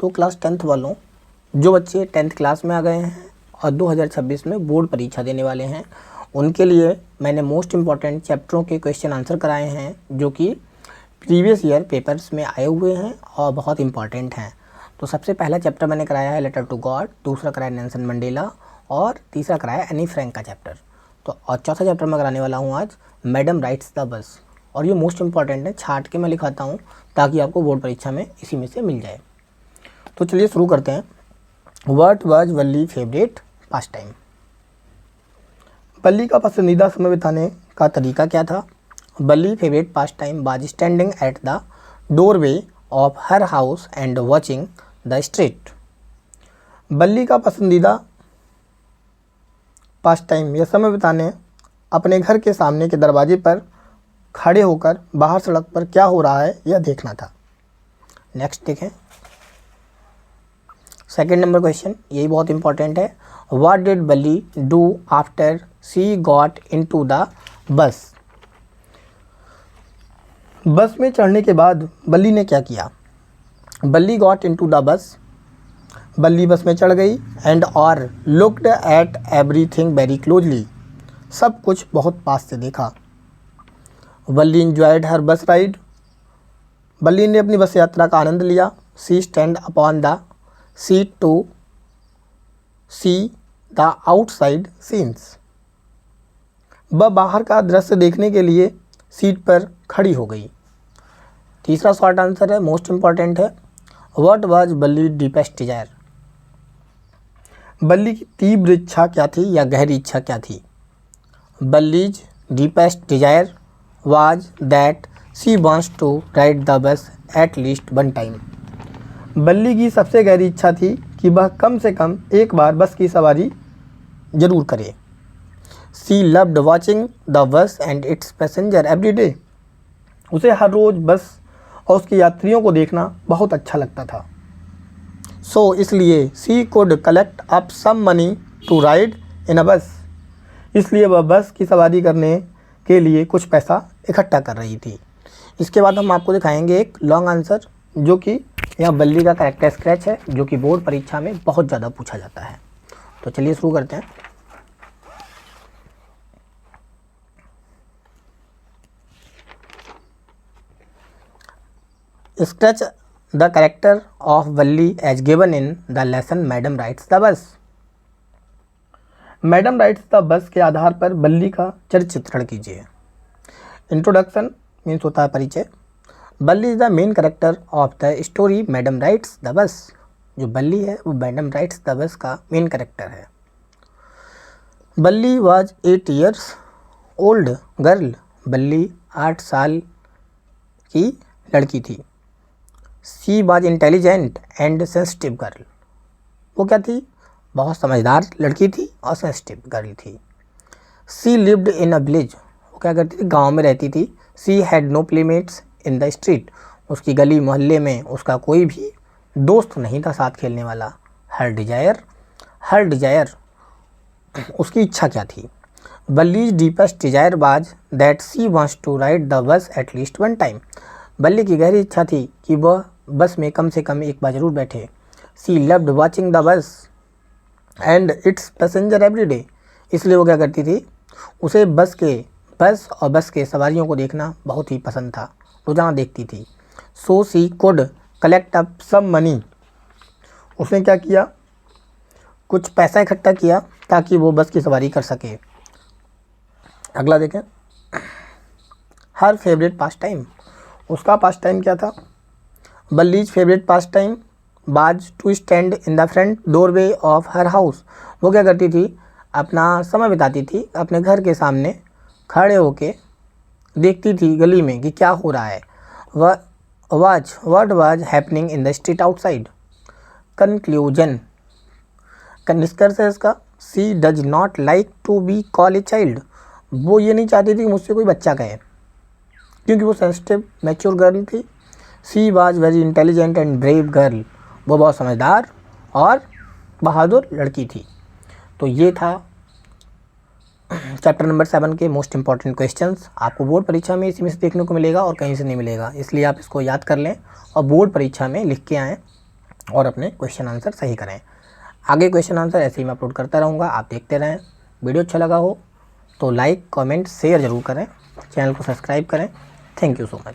तो class 10th वालों, जो बच्चे 10th क्लास में आ गए हैं और 2026 में बोर्ड परीक्षा देने वाले हैं, उनके लिए मैंने मोस्ट इम्पॉर्टेंट चैप्टरों के क्वेश्चन आंसर कराए हैं जो कि प्रीवियस ईयर पेपर्स में आए हुए हैं और बहुत इंपॉर्टेंट हैं। तो सबसे पहला चैप्टर मैंने कराया है लेटर टू गॉड, दूसरा कराया नेल्सन मंडेला और तीसरा कराया एनी फ्रैंक का चैप्टर। तो और चौथा चैप्टर मैं कराने वाला हूँ आज मैडम राइट्स द बस, और ये मोस्ट इंपॉर्टेंट है, छाट के मैं लिखाता हूँ ताकि आपको बोर्ड परीक्षा में इसी में से मिल जाए। तो चलिए शुरू करते हैं। What was Valli favourite pass time? बल्ली का पसंदीदा समय बिताने का तरीका क्या था? बल्ली favourite pastime was standing at the doorway of her house and watching the street. बल्ली का पसंदीदा पास टाइम या समय बिताने अपने घर के सामने के दरवाजे पर खड़े होकर बाहर सड़क पर क्या हो रहा है यह देखना था। नेक्स्ट देखें, सेकेंड नंबर क्वेश्चन, यही बहुत इंपॉर्टेंट है। व्हाट डिड बल्ली do after she got into the bus? बस में चढ़ने के बाद बल्ली ने क्या किया? बल्ली गॉट इनटू द बस, बल्ली बस में चढ़ गई एंड और looked at everything very closely, सब कुछ बहुत पास से देखा। बल्ली इंजॉयड हर बस राइड, बल्ली ने अपनी बस यात्रा का आनंद लिया। She stand upon the seat to see the outside scenes, वह बाहर का दृश्य देखने के लिए सीट पर खड़ी हो गई। तीसरा शॉर्ट आंसर है, मोस्ट इंपॉर्टेंट है। व्हाट वाज बल्ली डीपेस्ट डिजायर? बल्ली की तीव्र इच्छा क्या थी या गहरी इच्छा क्या थी? Valli's deepest desire was that she wants to ride the bus at least one time. Valli की सबसे गहरी इच्छा थी कि वह कम से कम एक बार बस की सवारी जरूर करे। She loved watching the bus and it's passenger every day, उसे हर रोज़ बस और उसके यात्रियों को देखना बहुत अच्छा लगता था। सो इसलिए she could collect up some money to ride in a bus, इसलिए वह बस की सवारी करने के लिए कुछ पैसा इकट्ठा कर रही थी। इसके बाद हम आपको दिखाएंगे एक लॉन्ग आंसर जो कि यह बल्ली का कैरेक्टर स्क्रैच है, जो कि बोर्ड परीक्षा में बहुत ज़्यादा पूछा जाता है। तो चलिए शुरू करते हैं। Scratch the character of Valli as given in the lesson madam rides the bus. Madam rides the bus के आधार पर बल्ली का चरित्र चित्रण कीजिए। इंट्रोडक्शन मीन्स होता है परिचय। बल्ली is the main character of the story madam rides the बस। जो बल्ली है वो मैडम राइट्स द बस का मेन कैरेक्टर है। बल्ली वाज 8 years ओल्ड गर्ल, बल्ली 8 साल की लड़की थी। She was intelligent and sensitive girl, वो क्या थी? बहुत समझदार लड़की थी और सेंसिटिव गर्ल थी। She lived in a village, वो क्या करती थी? गांव में रहती थी। She had no playmates in the street, उसकी गली मोहल्ले में उसका कोई भी दोस्त नहीं था साथ खेलने वाला। हर डिजायर उसकी इच्छा क्या थी? Valli's deepest desire was that she wants to ride the bus at least one time, Valli की गहरी इच्छा थी कि वह बस में कम से कम एक बार जरूर बैठे। She loved watching the bus and it's passenger every day, इसलिए वो क्या करती थी? उसे बस और बस के सवारियों को देखना बहुत ही पसंद था, रोजाना देखती थी। So she could collect up some money, उसने क्या किया? कुछ पैसा इकट्ठा किया ताकि वो बस की सवारी कर सके। अगला देखें, हर फेवरेट पास टाइम, उसका पास टाइम क्या था? Bally's favourite pastime was to stand in the front doorway of her house, वो क्या करती थी? अपना समय बिताती थी अपने घर के सामने खड़े होके देखती थी गली में कि क्या हो रहा है। What was happening in the street outside. Conclusion, निष्कर्ष है इसका, she does not like to be call a child, वो ये नहीं चाहती थी मुझसे कोई बच्चा कहे, क्योंकि वो सेंसिटिव मैच्योर गर्ल थी। She was very intelligent and brave girl, वो बहुत समझदार और बहादुर लड़की थी। तो ये था चैप्टर नंबर 7 के मोस्ट इंपॉर्टेंट क्वेश्चंस। आपको बोर्ड परीक्षा में इसी में से देखने को मिलेगा और कहीं से नहीं मिलेगा, इसलिए आप इसको याद कर लें और बोर्ड परीक्षा में लिख के आएँ। और अपने क्वेश्चन आंसर सही करें। आगे क्वेश्चन आंसर ऐसे ही मैं अपलोड करता रहूँगा, आप देखते रहें। वीडियो अच्छा लगा हो तो लाइक कमेंट शेयर ज़रूर करें, चैनल को सब्सक्राइब करें। Thank you so much.